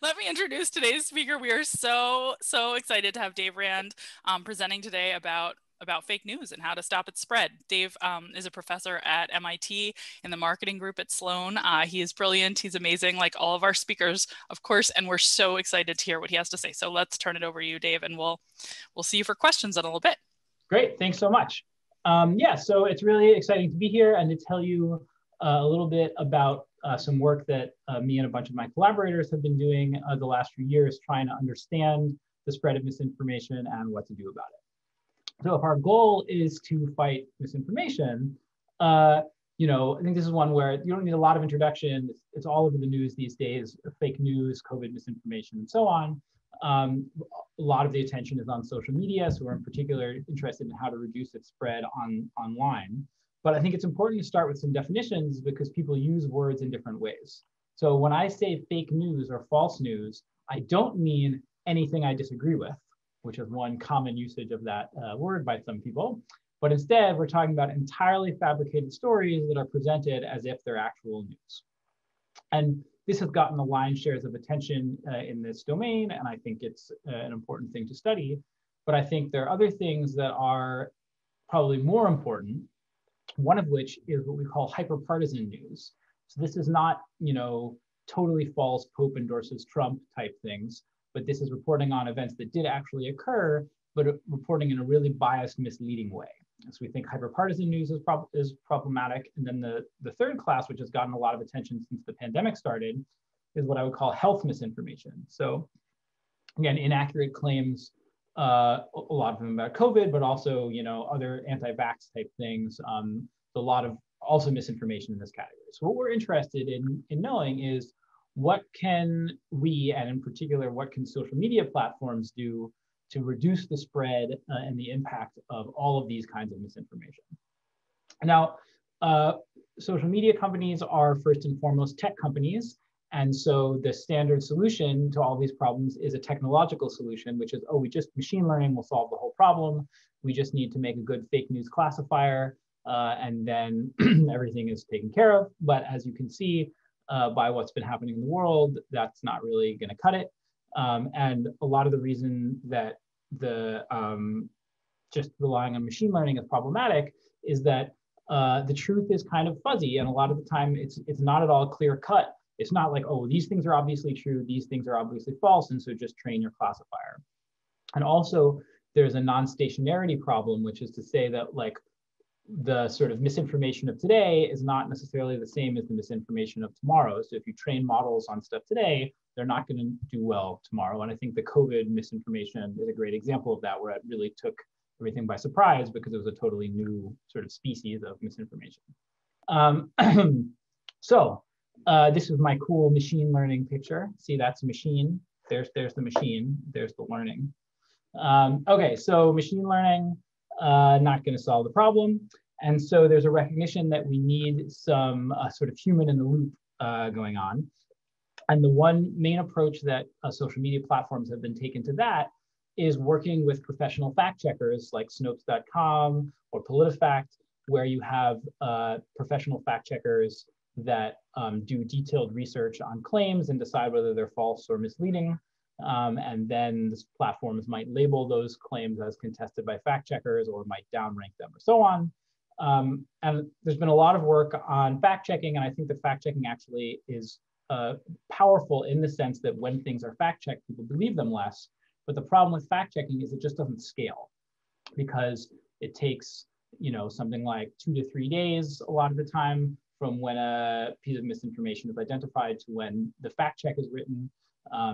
Let me introduce today's speaker. We are so excited to have Dave Rand presenting today about fake news and how to stop its spread. Dave is a professor at MIT in the marketing group at Sloan. He is brilliant. He's amazing, like all of our speakers, of course, and we're so excited to hear what he has to say. So let's turn it over to you, Dave, and we'll see you for questions in a little bit. Great, thanks so much. Yeah, so it's really exciting to be here and to tell you a little bit about some work that me and a bunch of my collaborators have been doing the last few years, trying to understand the spread of misinformation and what to do about it. So if our goal is to fight misinformation, I think this is one where you don't need a lot of introduction. It's all over the news these days, fake news, COVID misinformation, and so on. A lot of the attention is on social media, so we're in particular interested in how to reduce its spread online. But I think it's important to start with some definitions because people use words in different ways. So when I say fake news or false news, I don't mean anything I disagree with, which is one common usage of that word by some people. But instead, we're talking about entirely fabricated stories that are presented as if they're actual news. And this has gotten the lion's shares of attention in this domain, and I think it's an important thing to study. But I think there are other things that are probably more important, one of which is what we call hyperpartisan news. So this is not, totally false Pope endorses Trump type things, but this is reporting on events that did actually occur, but reporting in a really biased, misleading way. So we think hyperpartisan news is problematic. And then the third class, which has gotten a lot of attention since the pandemic started, is what I would call health misinformation. So again, inaccurate claims, a lot of them about COVID, but also other anti-vax type things. A lot of also misinformation in this category. So what we're interested in knowing is what can we, and in particular, what can social media platforms do to reduce the spread and the impact of all of these kinds of misinformation. Now, social media companies are first and foremost tech companies. And so the standard solution to all these problems is a technological solution, which is, machine learning will solve the whole problem. We just need to make a good fake news classifier, and then everything is taken care of. But as you can see by what's been happening in the world, that's not really going to cut it. And a lot of the reason that just relying on machine learning is problematic is that the truth is kind of fuzzy, and a lot of the time it's not at all clear cut. It's not like, oh, these things are obviously true, these things are obviously false, and so just train your classifier. And also, there's a non-stationarity problem, which is to say that like the sort of misinformation of today is not necessarily the same as the misinformation of tomorrow. So if you train models on stuff today, they're not going to do well tomorrow. And I think the COVID misinformation is a great example of that, where it really took everything by surprise because it was a totally new sort of species of misinformation. So this is my cool machine learning picture. See, that's a machine. There's the machine. There's the learning. Okay, so machine learning, not going to solve the problem. And so there's a recognition that we need some sort of human in the loop going on. And the one main approach that social media platforms have been taken to that is working with professional fact checkers like Snopes.com or PolitiFact, where you have professional fact checkers that do detailed research on claims and decide whether they're false or misleading. And then these platforms might label those claims as contested by fact checkers or might downrank them or so on. And there's been a lot of work on fact checking, and I think that fact checking actually is powerful in the sense that when things are fact checked, people believe them less. But the problem with fact checking is it just doesn't scale because it takes something like 2 to 3 days a lot of the time from when a piece of misinformation is identified to when the fact check is written.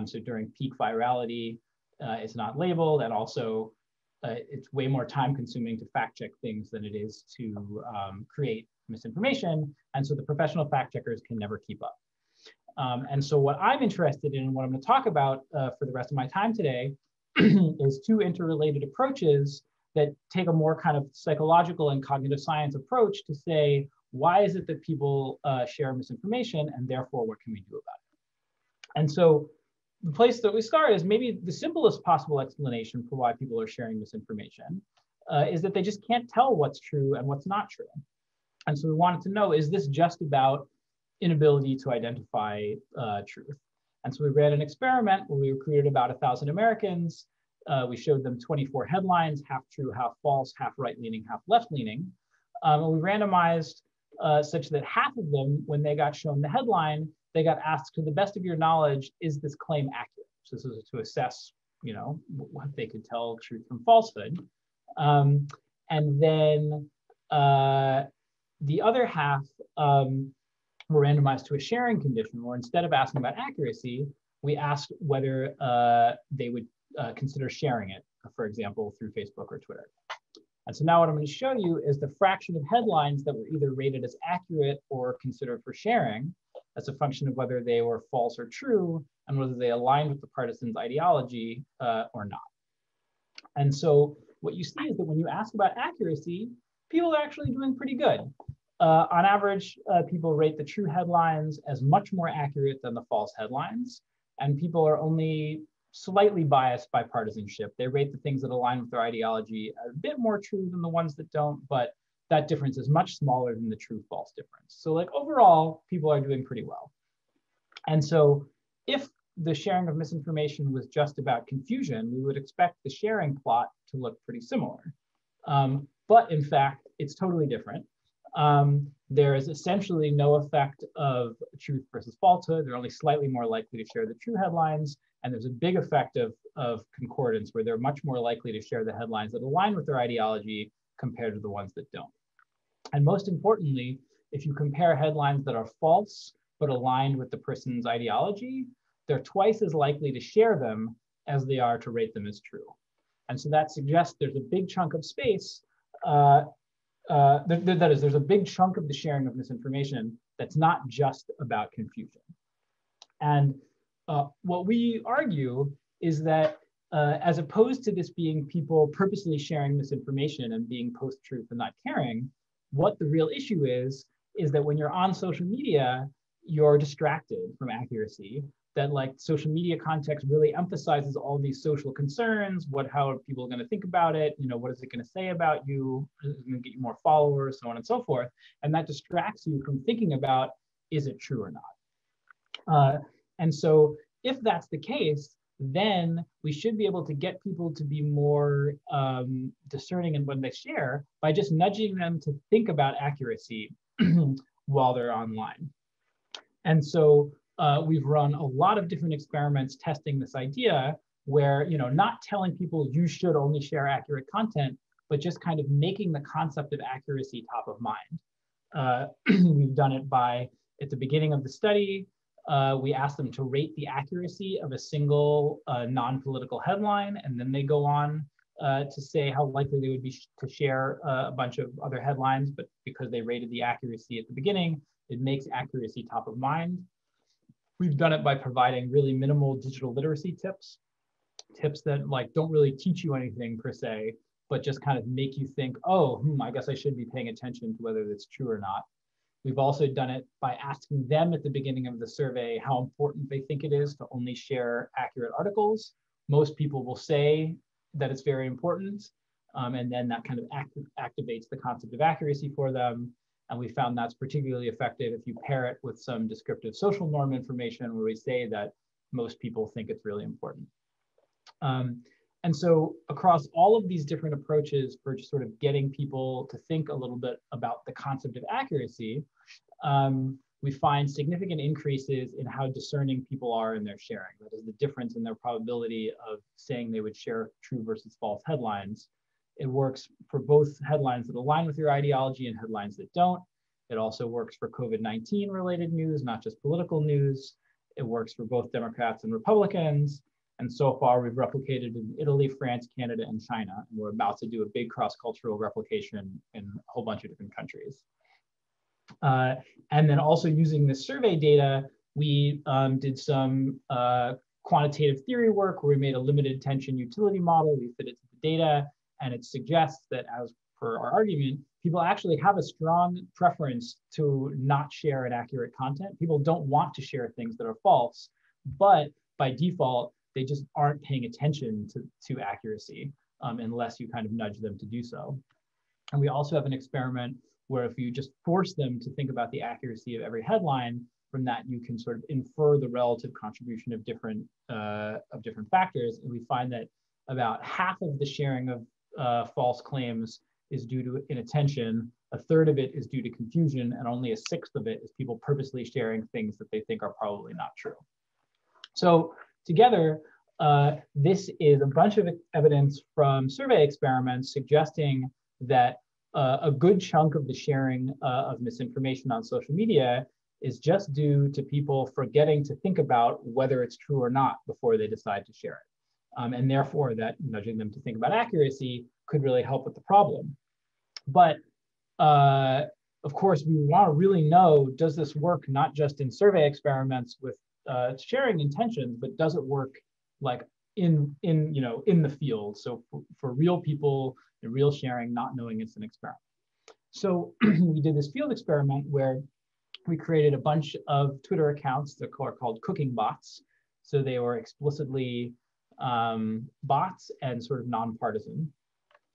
So during peak virality, it's not labeled, and also it's way more time consuming to fact check things than it is to create misinformation. And so the professional fact checkers can never keep up. And so what I'm interested in, and what I'm going to talk about for the rest of my time today, is two interrelated approaches that take a more kind of psychological and cognitive science approach to say, why is it that people share misinformation, and therefore what can we do about it? And so the place that we start is maybe the simplest possible explanation for why people are sharing misinformation is that they just can't tell what's true and what's not true. And so we wanted to know, is this just about inability to identify truth? And so we ran an experiment where we recruited about 1,000 Americans. We showed them 24 headlines, half true, half false, half right-leaning, half left-leaning. And we randomized such that half of them, when they got shown the headline, they got asked, to the best of your knowledge, is this claim accurate? So this is to assess, what they could tell truth from falsehood. And then the other half were randomized to a sharing condition, where instead of asking about accuracy, we asked whether they would consider sharing it, for example, through Facebook or Twitter. And so now what I'm going to show you is the fraction of headlines that were either rated as accurate or considered for sharing as a function of whether they were false or true, and whether they aligned with the partisan's ideology or not. And so what you see is that when you ask about accuracy, people are actually doing pretty good. On average, people rate the true headlines as much more accurate than the false headlines, and people are only slightly biased by partisanship. They rate the things that align with their ideology a bit more true than the ones that don't, but that difference is much smaller than the true-false difference. So like overall, people are doing pretty well. And so if the sharing of misinformation was just about confusion, we would expect the sharing plot to look pretty similar. But in fact, it's totally different. There is essentially no effect of truth versus falsehood. They're only slightly more likely to share the true headlines. And there's a big effect of concordance, where they're much more likely to share the headlines that align with their ideology compared to the ones that don't. And most importantly, if you compare headlines that are false but aligned with the person's ideology, they're twice as likely to share them as they are to rate them as true. And so that suggests there's a big chunk of space, there's a big chunk of the sharing of misinformation that's not just about confusion. And what we argue is that as opposed to this being people purposely sharing misinformation and being post-truth and not caring, what the real issue is that when you're on social media, you're distracted from accuracy. That like social media context really emphasizes all these social concerns, how are people going to think about it? What is it going to say about you? Is it going to get you more followers, so on and so forth? And that distracts you from thinking about, is it true or not? And so if that's the case, then we should be able to get people to be more discerning in when they share by just nudging them to think about accuracy while they're online. And so we've run a lot of different experiments testing this idea where, not telling people you should only share accurate content, but just kind of making the concept of accuracy top of mind. We've done it by, at the beginning of the study, we asked them to rate the accuracy of a single non-political headline, and then they go on to say how likely they would be to share a bunch of other headlines, but because they rated the accuracy at the beginning, it makes accuracy top of mind. We've done it by providing really minimal digital literacy tips that like don't really teach you anything per se, but just kind of make you think, oh, I guess I should be paying attention to whether it's true or not. We've also done it by asking them at the beginning of the survey how important they think it is to only share accurate articles. Most people will say that it's very important, and then that kind of activates the concept of accuracy for them. And we found that's particularly effective if you pair it with some descriptive social norm information where we say that most people think it's really important. And so across all of these different approaches for just sort of getting people to think a little bit about the concept of accuracy, we find significant increases in how discerning people are in their sharing. That is the difference in their probability of saying they would share true versus false headlines. It works for both headlines that align with your ideology and headlines that don't. It also works for COVID-19 related news, not just political news. It works for both Democrats and Republicans. And so far, we've replicated in Italy, France, Canada, and China. And we're about to do a big cross-cultural replication in a whole bunch of different countries. And then also using this survey data, we did some quantitative theory work where we made a limited attention utility model. We fit it to the data, and it suggests that, as per our argument, people actually have a strong preference to not share inaccurate content. People don't want to share things that are false, but by default, they just aren't paying attention to accuracy unless you kind of nudge them to do so. And we also have an experiment where if you just force them to think about the accuracy of every headline, from that you can sort of infer the relative contribution of different factors. And we find that about half of the sharing of false claims is due to inattention, a third of it is due to confusion, and only a sixth of it is people purposely sharing things that they think are probably not true. So together, this is a bunch of evidence from survey experiments suggesting that a good chunk of the sharing of misinformation on social media is just due to people forgetting to think about whether it's true or not before they decide to share it. And therefore, that nudging them to think about accuracy could really help with the problem. But of course, we want to really know, does this work not just in survey experiments with sharing intentions, but does it work like in the field? So for real people and real sharing, not knowing it's an experiment. So we did this field experiment where we created a bunch of Twitter accounts that are called cooking bots. So they were explicitly bots and sort of nonpartisan.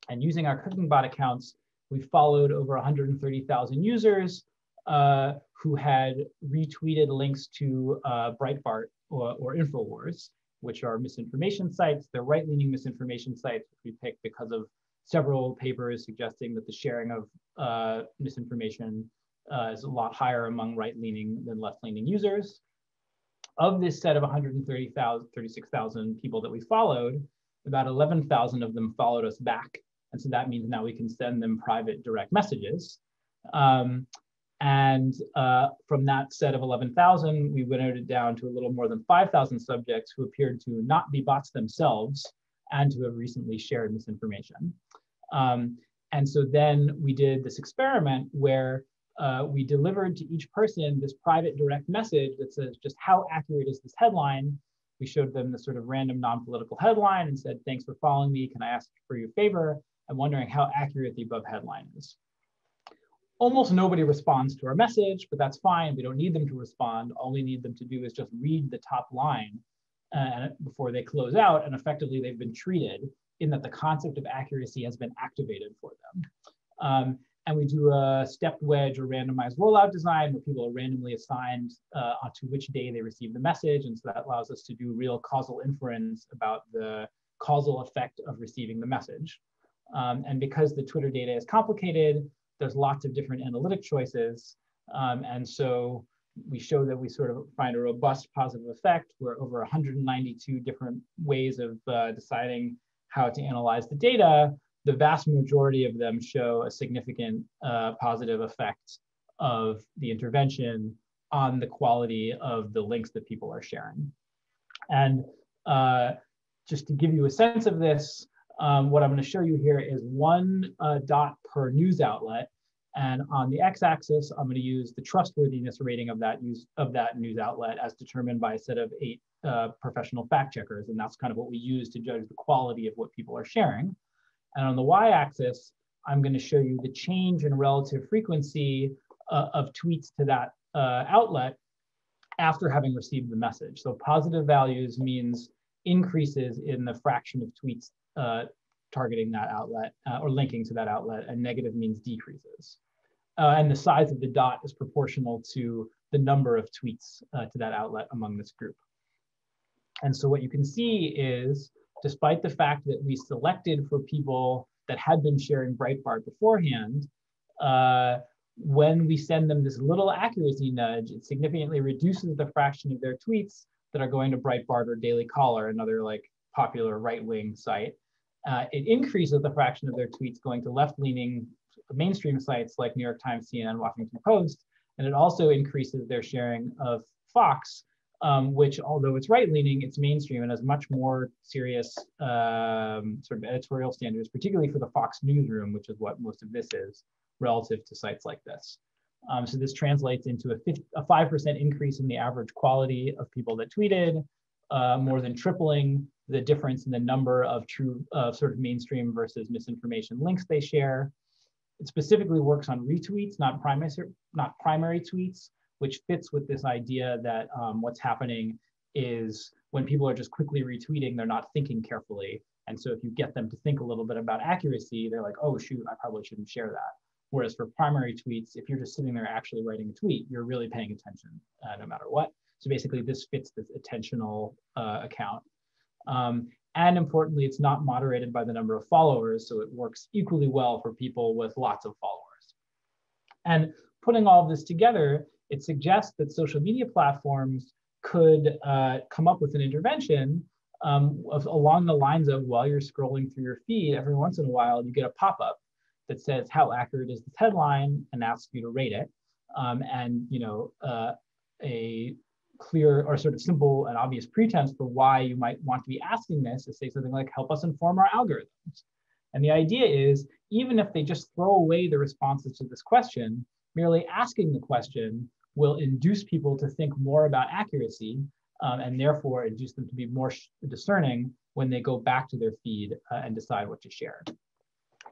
And using our cooking bot accounts, we followed over 130,000 users who had retweeted links to Breitbart or InfoWars, which are misinformation sites. They're right-leaning misinformation sites, which we picked because of several papers suggesting that the sharing of misinformation is a lot higher among right-leaning than left-leaning users. Of this set of 36,000 people that we followed, about 11,000 of them followed us back. And so that means now we can send them private direct messages. From that set of 11,000, we winnowed it down to a little more than 5,000 subjects who appeared to not be bots themselves and to have recently shared misinformation. And so then we did this experiment where we delivered to each person this private direct message that says just how accurate is this headline. We showed them the sort of random non-political headline and said, thanks for following me. Can I ask for your favor? I'm wondering how accurate the above headline is. Almost nobody responds to our message, but that's fine. We don't need them to respond. All we need them to do is just read the top line before they close out, and effectively they've been treated in that the concept of accuracy has been activated for them. And we do a stepped wedge or randomized rollout design where people are randomly assigned onto which day they receive the message. And so that allows us to do real causal inference about the causal effect of receiving the message. And because the Twitter data is complicated, there's lots of different analytic choices. And so we show that we sort of find a robust positive effect where over 192 different ways of deciding how to analyze the data, the vast majority of them show a significant positive effect of the intervention on the quality of the links that people are sharing. And just to give you a sense of this, what I'm going to show you here is one dot per news outlet. And on the x-axis, I'm going to use the trustworthiness rating of that news outlet as determined by a set of 8 professional fact checkers. And that's kind of what we use to judge the quality of what people are sharing. And on the y-axis, I'm going to show you the change in relative frequency of tweets to that outlet after having received the message. So positive values means increases in the fraction of tweets targeting that outlet or linking to that outlet, and negative means decreases. And the size of the dot is proportional to the number of tweets to that outlet among this group. And so what you can see is, despite the fact that we selected for people that had been sharing Breitbart beforehand, when we send them this little accuracy nudge, it significantly reduces the fraction of their tweets that are going to Breitbart or Daily Caller, another like popular right-wing site. It increases the fraction of their tweets going to left-leaning mainstream sites like New York Times, CNN, Washington Post, and it also increases their sharing of Fox, which, although it's right-leaning, it's mainstream and has much more serious sort of editorial standards, particularly for the Fox newsroom, which is what most of this is, relative to sites like this. So this translates into a 5% increase in the average quality of people that tweeted, more than tripling the difference in the number of true sort of mainstream versus misinformation links they share. It specifically works on retweets, not primary tweets, which fits with this idea that what's happening is when people are just quickly retweeting, they're not thinking carefully. And so if you get them to think a little bit about accuracy, they're like, oh shoot, I probably shouldn't share that. Whereas for primary tweets, if you're just sitting there actually writing a tweet, you're really paying attention no matter what. So basically this fits this attentional account. And importantly, it's not moderated by the number of followers, so it works equally well for people with lots of followers. And putting all of this together, it suggests that social media platforms could come up with an intervention along the lines of, while you're scrolling through your feed, every once in a while you get a pop-up that says, how accurate is this headline, and asks you to rate it. And a clear or sort of simple and obvious pretense for why you might want to be asking this is say something like, help us inform our algorithms. And the idea is, even if they just throw away the responses to this question, merely asking the question will induce people to think more about accuracy, and therefore induce them to be more discerning when they go back to their feed and decide what to share.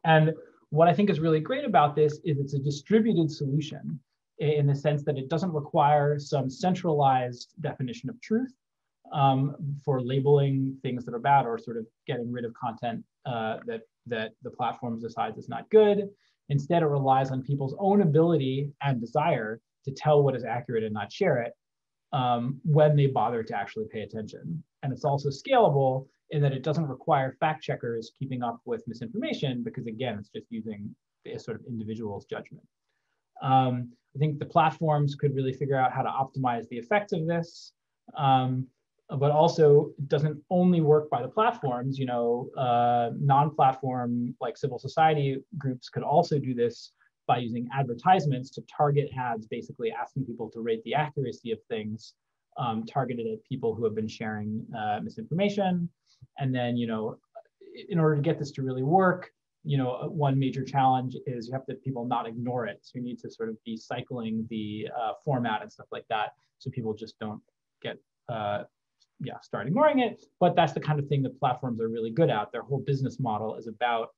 And what I think is really great about this is it's a distributed solution, in the sense that it doesn't require some centralized definition of truth for labeling things that are bad, or sort of getting rid of content that the platform decides is not good. Instead, it relies on people's own ability and desire to tell what is accurate and not share it when they bother to actually pay attention. And it's also scalable in that it doesn't require fact checkers keeping up with misinformation, because again, it's just using a sort of individual's judgment. I think the platforms could really figure out how to optimize the effects of this, but also it doesn't only work by the platforms. Non-platform like civil society groups could also do this by using advertisements to target ads, basically asking people to rate the accuracy of things, targeted at people who have been sharing misinformation. And then, in order to get this to really work, one major challenge is you have to people not ignore it. So you need to sort of be cycling the format and stuff like that, so people just don't get start ignoring it. But that's the kind of thing that platforms are really good at. Their whole business model is about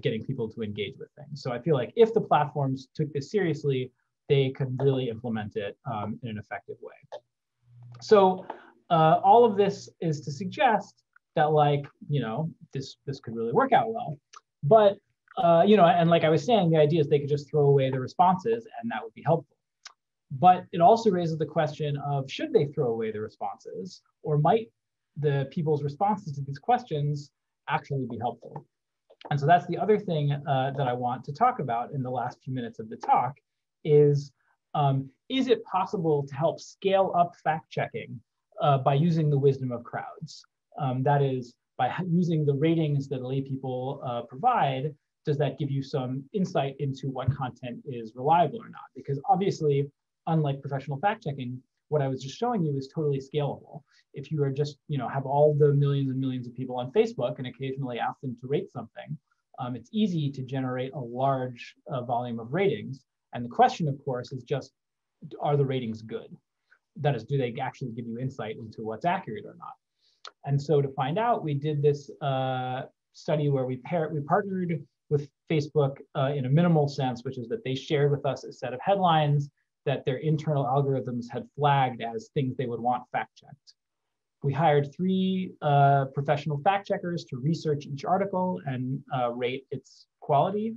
getting people to engage with things. So I feel like if the platforms took this seriously, they could really implement it in an effective way. So all of this is to suggest that, this could really work out well. But, and like I was saying, the idea is they could just throw away the responses and that would be helpful. But it also raises the question of, should they throw away the responses, or might the people's responses to these questions actually be helpful? And so that's the other thing that I want to talk about in the last few minutes of the talk is it possible to help scale up fact checking by using the wisdom of crowds? That is, by using the ratings that lay people provide, does that give you some insight into what content is reliable or not? Because obviously, unlike professional fact checking, what I was just showing you is totally scalable. If you are just, have all the millions and millions of people on Facebook and occasionally ask them to rate something, it's easy to generate a large volume of ratings. And the question, of course, is just, are the ratings good? That is, do they actually give you insight into what's accurate or not? And so to find out, we did this study where we partnered with Facebook in a minimal sense, which is that they shared with us a set of headlines that their internal algorithms had flagged as things they would want fact-checked. We hired 3 professional fact checkers to research each article and rate its quality.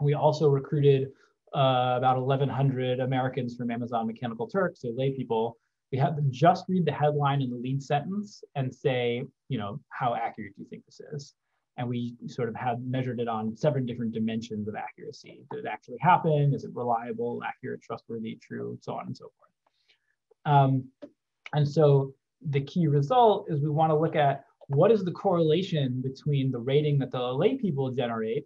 We also recruited about 1,100 Americans from Amazon Mechanical Turk, so lay people. We had them just read the headline and the lead sentence and say, how accurate do you think this is? And we sort of had measured it on 7 different dimensions of accuracy. Did it actually happen? Is it reliable, accurate, trustworthy, true, so on and so forth. And so the key result is we want to look at what is the correlation between the rating that the lay people generate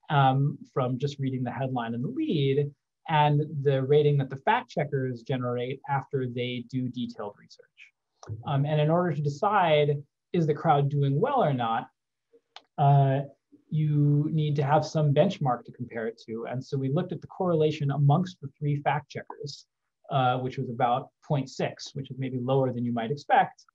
from just reading the headline and the lead, and the rating that the fact checkers generate after they do detailed research. And in order to decide, is the crowd doing well or not, you need to have some benchmark to compare it to. And so we looked at the correlation amongst the 3 fact checkers, which was about 0.6, which is maybe lower than you might expect.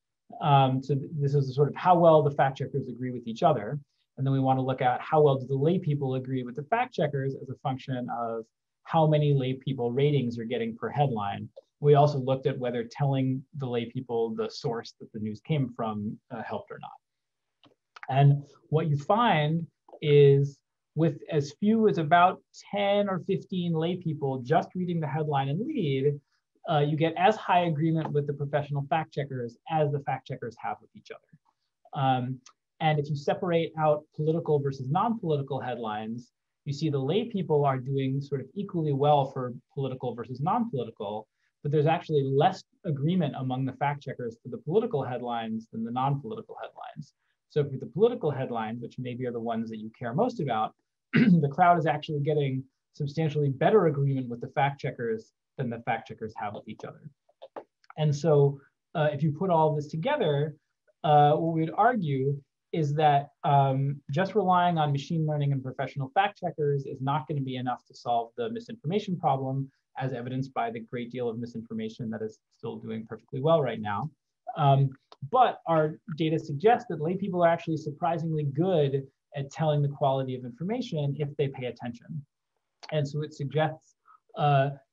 So this is sort of how well the fact checkers agree with each other. And then we want to look at how well do the lay people agree with the fact checkers as a function of how many lay people ratings are getting per headline. We also looked at whether telling the lay people the source that the news came from helped or not. And what you find is with as few as about 10 or 15 lay people just reading the headline and lead, you get as high agreement with the professional fact checkers as the fact checkers have with each other. And if you separate out political versus non-political headlines, you see the lay people are doing sort of equally well for political versus non-political, but there's actually less agreement among the fact checkers for the political headlines than the non-political headlines. So for the political headlines, which maybe are the ones that you care most about, the crowd is actually getting substantially better agreement with the fact checkers than the fact checkers have with each other. And so if you put all this together, what we would argue is that just relying on machine learning and professional fact checkers is not going to be enough to solve the misinformation problem, as evidenced by the great deal of misinformation that is still doing perfectly well right now. But our data suggests that lay people are actually surprisingly good at telling the quality of information if they pay attention. And so it suggests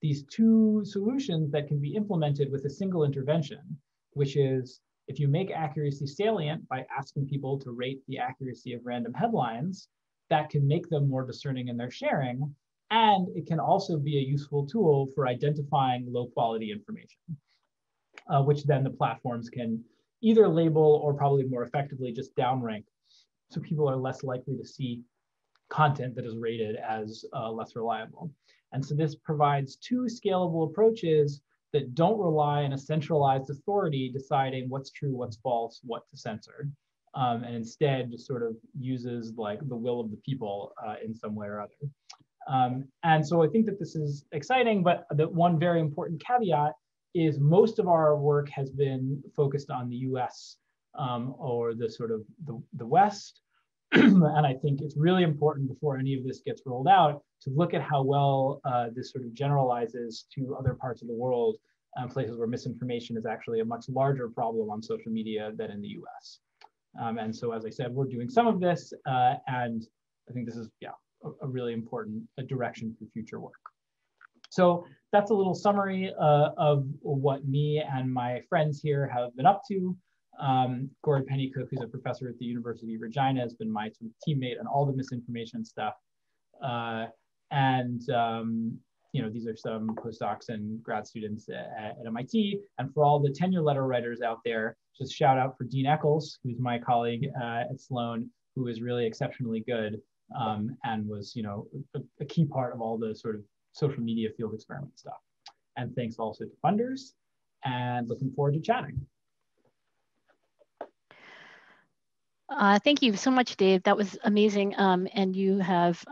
these two solutions that can be implemented with a single intervention, which is if you make accuracy salient by asking people to rate the accuracy of random headlines, that can make them more discerning in their sharing. And it can also be a useful tool for identifying low quality information, which then the platforms can either label or probably more effectively just downrank. So people are less likely to see content that is rated as less reliable. And so this provides two scalable approaches that don't rely on a centralized authority deciding what's true, what's false, what to censor, and instead just sort of uses like the will of the people in some way or other. And so I think that this is exciting, but the one very important caveat is most of our work has been focused on the US or the sort of the West. And I think it's really important before any of this gets rolled out to look at how well this sort of generalizes to other parts of the world, places where misinformation is actually a much larger problem on social media than in the US. And so, as I said, we're doing some of this, and I think this is, a really important direction for future work. So that's a little summary of what me and my friends here have been up to. Gord Pennycook, who's a professor at the University of Regina, has been my sort of teammate on all the misinformation stuff. These are some postdocs and grad students at MIT. And for all the tenure letter writers out there, just shout out for Dean Eccles, who's my colleague at Sloan, who is really exceptionally good and was, a key part of all the sort of social media field experiment stuff. And thanks also to funders, and looking forward to chatting. Thank you so much, Dave. That was amazing. And you have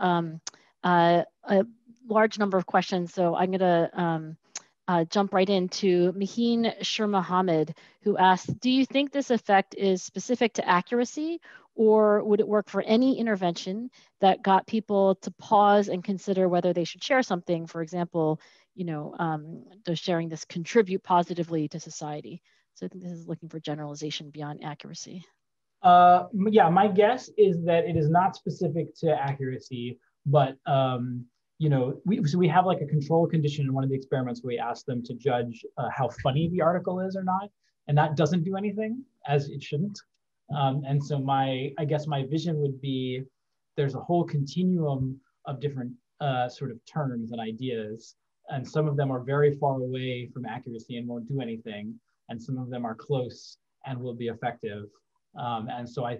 a large number of questions. So I'm going to jump right into Maheen Shirmohamed, who asked, do you think this effect is specific to accuracy, or would it work for any intervention that got people to pause and consider whether they should share something? For example, does sharing this contribute positively to society? So I think this is looking for generalization beyond accuracy. My guess is that it is not specific to accuracy, but we have like a control condition in one of the experiments where we ask them to judge how funny the article is or not, and that doesn't do anything, as it shouldn't. And so I guess my vision would be there's a whole continuum of different sort of terms and ideas, and some of them are very far away from accuracy and won't do anything, and some of them are close and will be effective. And so I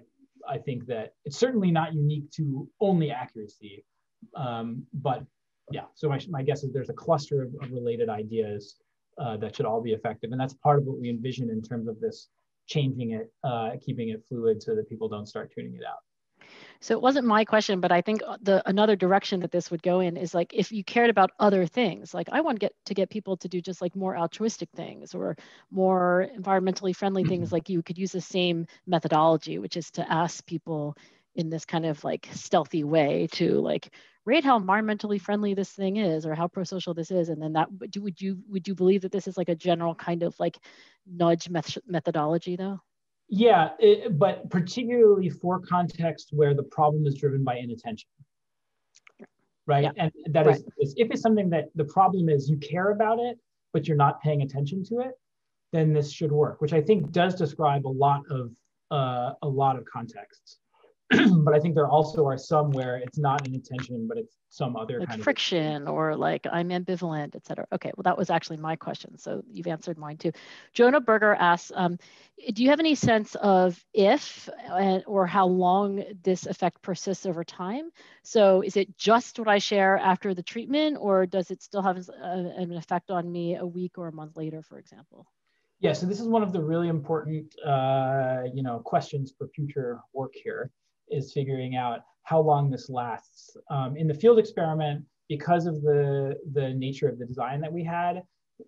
think that it's certainly not unique to only accuracy, but yeah, so my guess is there's a cluster of related ideas that should all be effective. And that's part of what we envision in terms of this changing it, keeping it fluid so that people don't start tuning it out. So it wasn't my question, but I think another direction that this would go in is like, if you cared about other things, like I want to get people to do just like more altruistic things or more environmentally friendly things, like you could use the same methodology, which is to ask people in this kind of like stealthy way to like rate how environmentally friendly this thing is or how pro-social this is. And then would you believe that this is like a general kind of like nudge methodology though? Yeah, but particularly for contexts where the problem is driven by inattention, right? Yeah. And that is, if it's something that the problem is you care about it, but you're not paying attention to it, then this should work, which I think does describe a lot of contexts. but I think there also are some where it's not an intention, but it's some other like kind of friction or like I'm ambivalent, et cetera. Okay, well, that was actually my question. So you've answered mine too. Jonah Berger asks, do you have any sense of if or how long this effect persists over time? So is it just what I share after the treatment, or does it still have an effect on me a week or a month later, for example? Yeah, so this is one of the really important questions for future work here, is figuring out how long this lasts. In the field experiment, because of the nature of the design that we had,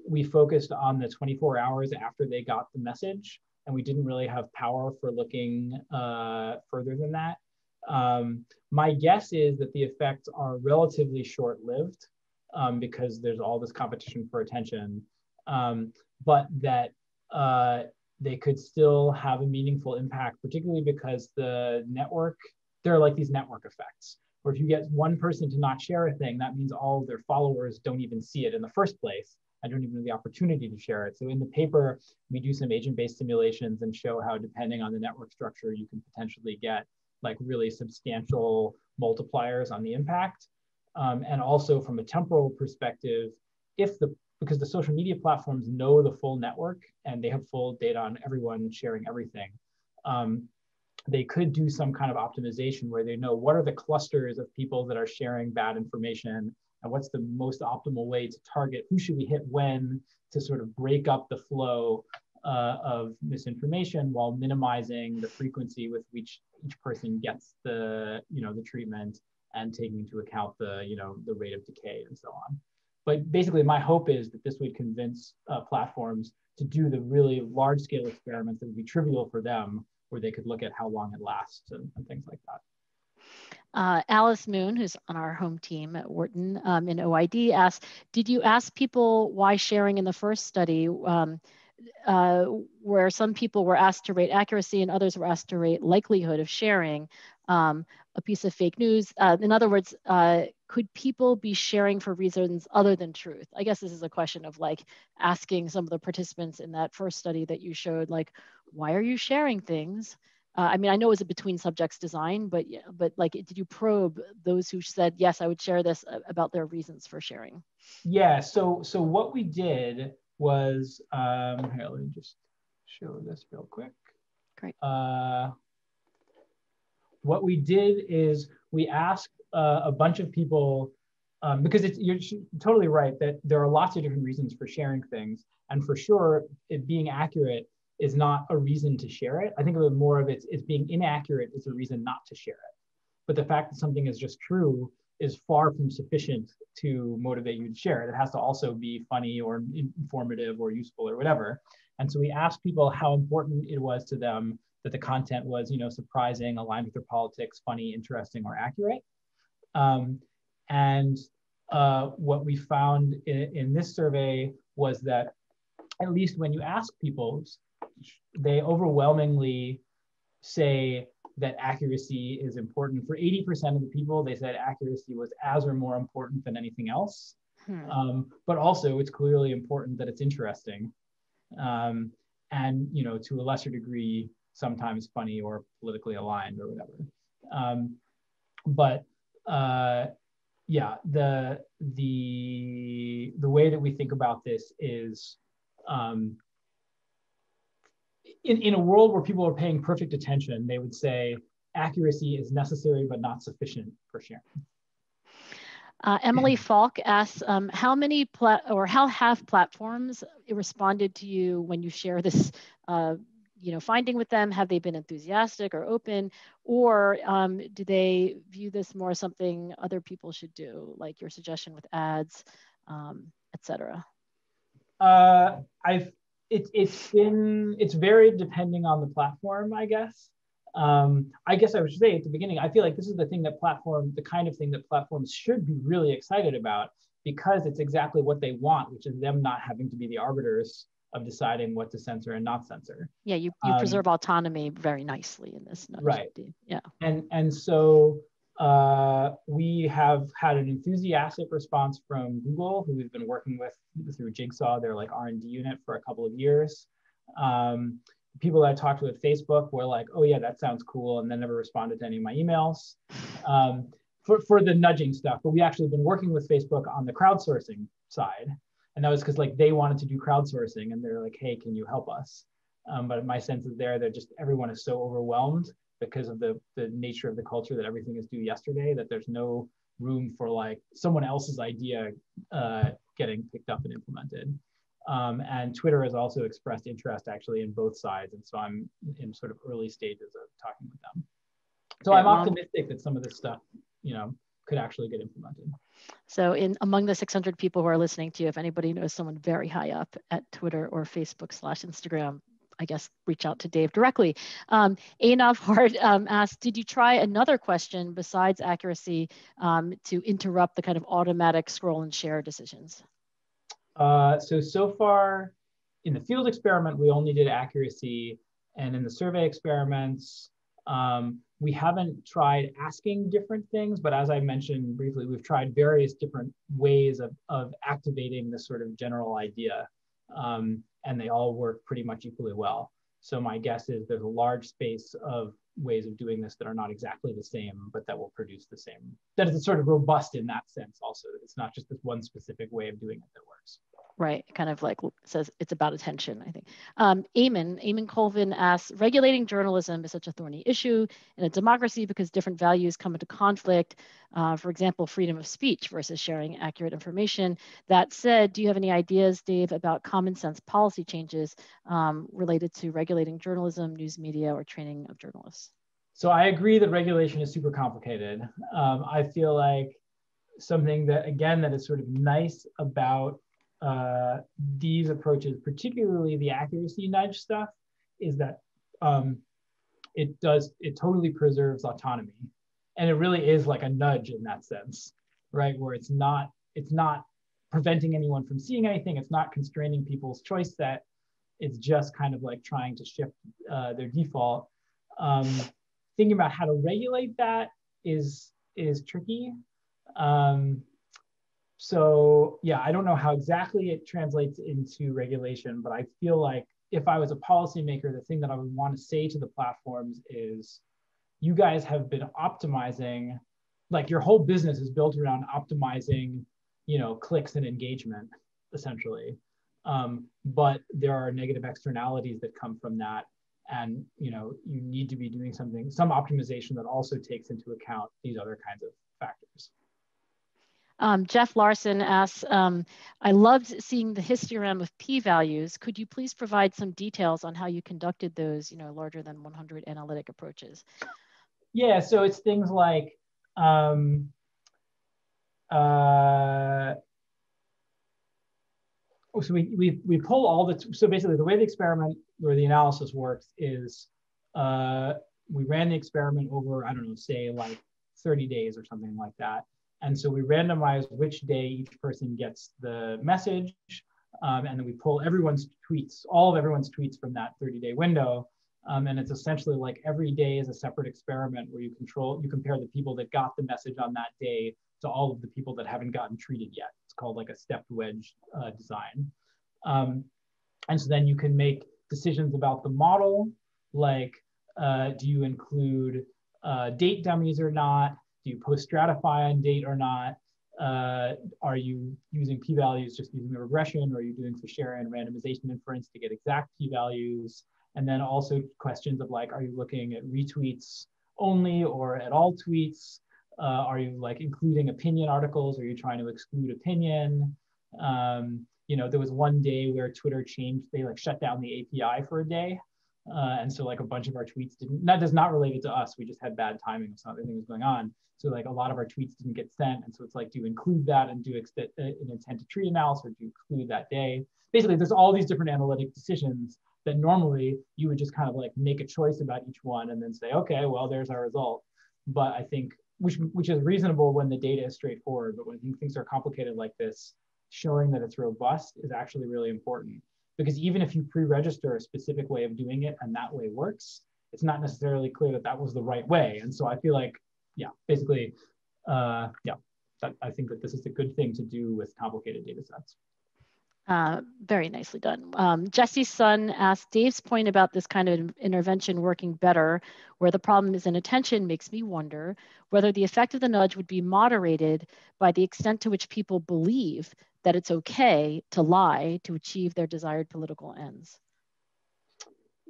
we focused on the 24 hours after they got the message, and we didn't really have power for looking further than that. My guess is that the effects are relatively short-lived because there's all this competition for attention, but that they could still have a meaningful impact, particularly because the network, there are like these network effects, where if you get one person to not share a thing, that means all of their followers don't even see it in the first place and don't even have the opportunity to share it. So in the paper, we do some agent-based simulations and show how, depending on the network structure, you can potentially get like really substantial multipliers on the impact. And also from a temporal perspective, because the social media platforms know the full network and they have full data on everyone sharing everything, they could do some kind of optimization where they know what are the clusters of people that are sharing bad information and what's the most optimal way to target, who should we hit when, to sort of break up the flow of misinformation while minimizing the frequency with which each person gets the treatment and taking into account the rate of decay and so on. But basically, my hope is that this would convince platforms to do the really large-scale experiments that would be trivial for them, where they could look at how long it lasts and things like that. Alice Moon, who's on our home team at Wharton in OID, asked, did you ask people why sharing in the first study, where some people were asked to rate accuracy and others were asked to rate likelihood of sharing a piece of fake news? In other words, could people be sharing for reasons other than truth? I guess this is a question of like asking some of the participants in that first study that you showed, like, why are you sharing things? I mean, I know it was a between subjects design, but like, did you probe those who said, yes, I would share this, about their reasons for sharing? Yeah, so what we did was, here, let me just show this real quick. Great. What we did is we asked a bunch of people, because you're totally right that there are lots of different reasons for sharing things. And for sure, it being accurate is not a reason to share it. I think of it more of it's being inaccurate is a reason not to share it. But the fact that something is just true is far from sufficient to motivate you to share it. It has to also be funny or informative or useful or whatever. And so we asked people how important it was to them that the content was, surprising, aligned with their politics, funny, interesting, or accurate. What we found in this survey was that at least when you ask people, they overwhelmingly say that accuracy is important. For 80% of the people, they said accuracy was as or more important than anything else. But also, it's clearly important that it's interesting. And to a lesser degree, sometimes funny or politically aligned or whatever. Yeah, the way that we think about this is in a world where people are paying perfect attention, they would say accuracy is necessary but not sufficient for sharing. Emily Falk asks, how have platforms responded to you when you share this finding with them? Have they been enthusiastic or open, or do they view this more as something other people should do, like your suggestion with ads, et cetera? It's varied depending on the platform, I guess. I guess I would say at the beginning, I feel like this is the kind of thing that platforms should be really excited about, because it's exactly what they want, which is them not having to be the arbiters of deciding what to censor and not censor. Yeah, you preserve autonomy very nicely in this. Right. Yeah. And so we have had an enthusiastic response from Google, who we've been working with through Jigsaw, their like R&D unit, for a couple of years. people that I talked to at Facebook were like, oh yeah, that sounds cool, and then never responded to any of my emails for the nudging stuff. But we actually have been working with Facebook on the crowdsourcing side. And that was because like they wanted to do crowdsourcing and they're like, hey, can you help us? But my sense is they're just, everyone is so overwhelmed because of the nature of the culture that everything is due yesterday, that there's no room for like someone else's idea getting picked up and implemented. And Twitter has also expressed interest actually in both sides. And so I'm in sort of early stages of talking with them. So I'm optimistic that some of this stuff, could actually get implemented. So among the 600 people who are listening to you, if anybody knows someone very high up at Twitter or Facebook/Instagram, I guess reach out to Dave directly. Einav Hart asked, did you try another question besides accuracy to interrupt the kind of automatic scroll and share decisions? So far in the field experiment, we only did accuracy. And in the survey experiments, we haven't tried asking different things, but as I mentioned briefly, we've tried various different ways of activating this sort of general idea, and they all work pretty much equally well. So my guess is there's a large space of ways of doing this that are not exactly the same, but that will produce the same. That is sort of robust in that sense also. It's not just this one specific way of doing it that works. Right, kind of like says it's about attention, I think. Eamon Colvin asks, regulating journalism is such a thorny issue in a democracy because different values come into conflict. For example, freedom of speech versus sharing accurate information. That said, do you have any ideas, Dave, about common sense policy changes related to regulating journalism, news media, or training of journalists? So I agree that regulation is super complicated. I feel like something that, again, that is sort of nice about these approaches, particularly the accuracy nudge stuff, is that it totally preserves autonomy, and it really is like a nudge in that sense, right? Where it's not preventing anyone from seeing anything, it's not constraining people's choice set, it's just kind of like trying to shift their default. Thinking about how to regulate that is tricky. So yeah, I don't know how exactly it translates into regulation, but I feel like if I was a policymaker, the thing that I would want to say to the platforms is, you guys have been optimizing, like your whole business is built around optimizing, clicks and engagement, essentially. But there are negative externalities that come from that. And you need to be doing some optimization that also takes into account these other kinds of factors. Jeff Larson asks, I loved seeing the histogram of p-values. Could you please provide some details on how you conducted those, larger than 100 analytic approaches? Yeah, so it's things like, so we pull all so basically the way the experiment or the analysis works is we ran the experiment over, I don't know, say like 30 days or something like that. And so we randomize which day each person gets the message, and then we pull everyone's tweets, all of everyone's tweets from that 30-day window. And it's essentially like every day is a separate experiment where you compare the people that got the message on that day to all of the people that haven't gotten treated yet. It's called like a stepped wedge design. And so then you can make decisions about the model, like do you include date dummies or not? Do you post-stratify on date or not? Are you using p-values just using the regression, or are you doing for share and randomization inference to get exact p-values? And then also questions of like, are you looking at retweets only or at all tweets? Are you like including opinion articles? Are you trying to exclude opinion? There was one day where Twitter they like shut down the API for a day. And so like a bunch of our tweets that does not relate it to us. We just had bad timing with something that was going on. So like a lot of our tweets didn't get sent. And so it's like, do you include that and do an intent to treat analysis, or do you exclude that day? Basically, there's all these different analytic decisions that normally you would just kind of like make a choice about each one and then say, okay, well, there's our result. But I think, which is reasonable when the data is straightforward, but when things are complicated like this, showing that it's robust is actually really important. Because even if you pre-register a specific way of doing it and that way works, it's not necessarily clear that that was the right way. And so I feel like, yeah, basically, I think that this is a good thing to do with complicated data sets. Very nicely done. Jesse's son asked, Dave's point about this kind of intervention working better, where the problem is inattention, makes me wonder whether the effect of the nudge would be moderated by the extent to which people believe that it's okay to lie to achieve their desired political ends.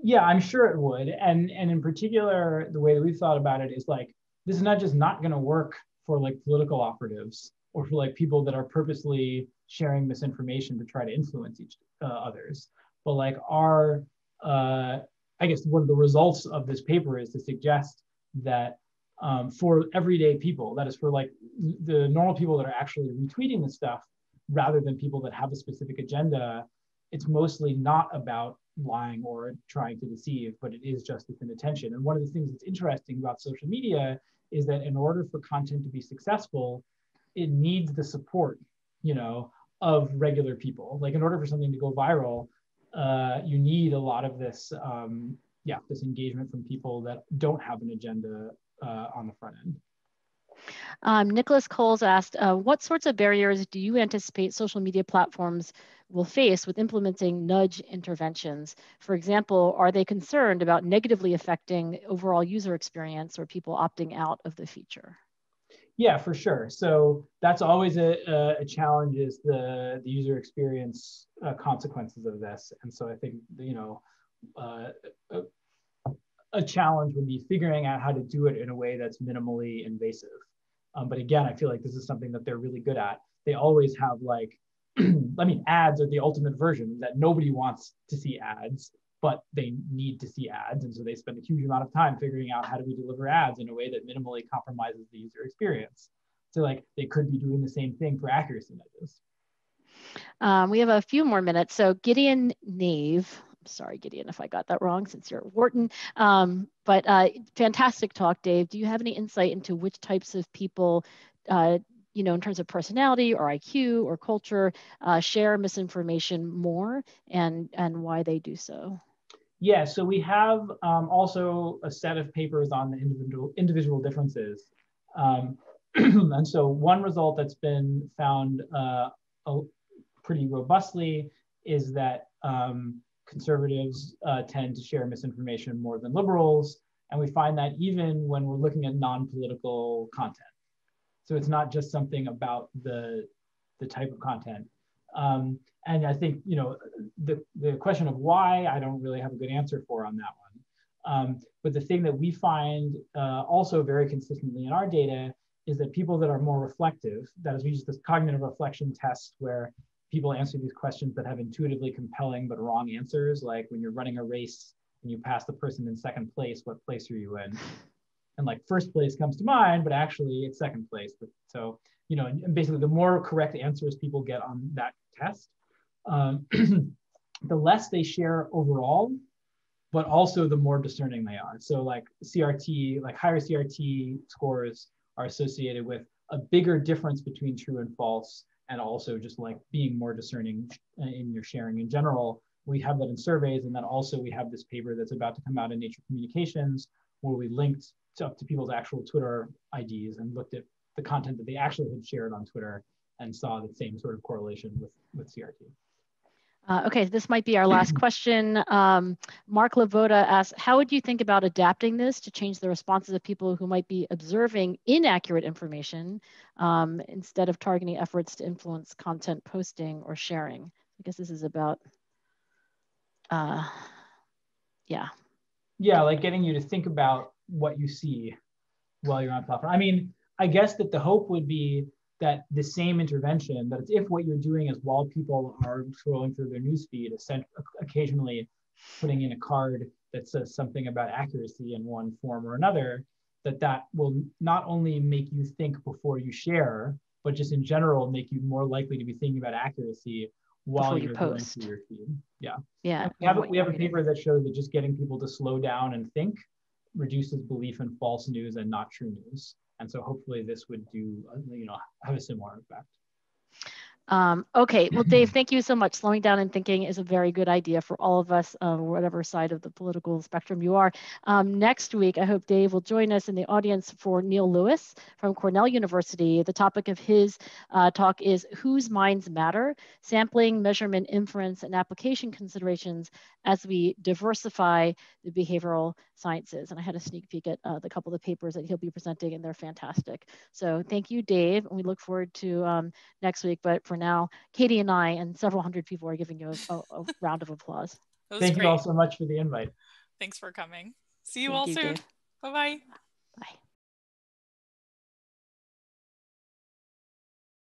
Yeah, I'm sure it would. And in particular, the way that we've thought about it is like, this is not just not going to work for like political operatives or for like people that are purposely sharing misinformation to try to influence each others. But like I guess one of the results of this paper is to suggest that for everyday people, that is for like the normal people that are actually retweeting this stuff, rather than people that have a specific agenda, it's mostly not about lying or trying to deceive, but it is just with inattention. And one of the things that's interesting about social media is that in order for content to be successful, it needs the support, of regular people. Like in order for something to go viral, you need a lot of this, this engagement from people that don't have an agenda on the front end. Nicholas Coles asked, what sorts of barriers do you anticipate social media platforms will face with implementing nudge interventions? For example, are they concerned about negatively affecting overall user experience or people opting out of the feature? Yeah, for sure. So that's always a challenge, is the user experience consequences of this. And so I think, a challenge would be figuring out how to do it in a way that's minimally invasive. But again, I feel like this is something that they're really good at. They always have like, ads are the ultimate version, that nobody wants to see ads, but they need to see ads. And so they spend a huge amount of time figuring out how do we deliver ads in a way that minimally compromises the user experience. So like they could be doing the same thing for accuracy nudges. We have a few more minutes. So Gideon Nave, sorry, Gideon, if I got that wrong, since you're at Wharton. But fantastic talk, Dave. Do you have any insight into which types of people, in terms of personality or IQ or culture, share misinformation more, and why they do so? Yeah, so we have also a set of papers on the individual differences. And so one result that's been found pretty robustly is that conservatives tend to share misinformation more than liberals. And we find that even when we're looking at non-political content. So it's not just something about the type of content. And I think, the question of why, I don't really have a good answer for on that one. But the thing that we find also very consistently in our data is that people that are more reflective, that is, we use this cognitive reflection test where people answer these questions that have intuitively compelling but wrong answers, like when you're running a race and you pass the person in second place, what place are you in? And like first place comes to mind, but actually it's second place. So, and basically the more correct answers people get on that test, the less they share overall, but also the more discerning they are. So like CRT, like higher CRT scores are associated with a bigger difference between true and false, and also just like being more discerning in your sharing in general. We have that in surveys, and then also we have this paper that's about to come out in Nature Communications, where we linked up to people's actual Twitter IDs and looked at the content that they actually had shared on Twitter and saw the same sort of correlation with CRT. Okay, this might be our last question. Mark Lavoda asks, how would you think about adapting this to change the responses of people who might be observing inaccurate information instead of targeting efforts to influence content posting or sharing? I guess this is about, yeah. Yeah, like getting you to think about what you see while you're on platform. I mean, I guess that the hope would be that the same intervention, that if what you're doing is while people are scrolling through their newsfeed, occasionally putting in a card that says something about accuracy in one form or another, that will not only make you think before you share, but just in general make you more likely to be thinking about accuracy while you're going through your feed. Yeah. Yeah. We have a paper that shows that just getting people to slow down and think reduces belief in false news and not true news. And so hopefully this would do, have a similar effect. Okay, well, Dave, thank you so much. Slowing down and thinking is a very good idea for all of us, whatever side of the political spectrum you are. Next week, I hope Dave will join us in the audience for Neil Lewis from Cornell University. The topic of his talk is Whose Minds Matter? Sampling, Measurement, Inference, and Application Considerations as we diversify the behavioral sciences. And I had a sneak peek at the couple of the papers that he'll be presenting, and they're fantastic. So thank you, Dave, and we look forward to next week. But for now, Katie and I and several hundred people are giving you a round of applause. That was Thank great. you all so much for the invite. Thanks for coming. See you Thank all you, soon. Dave. Bye-bye.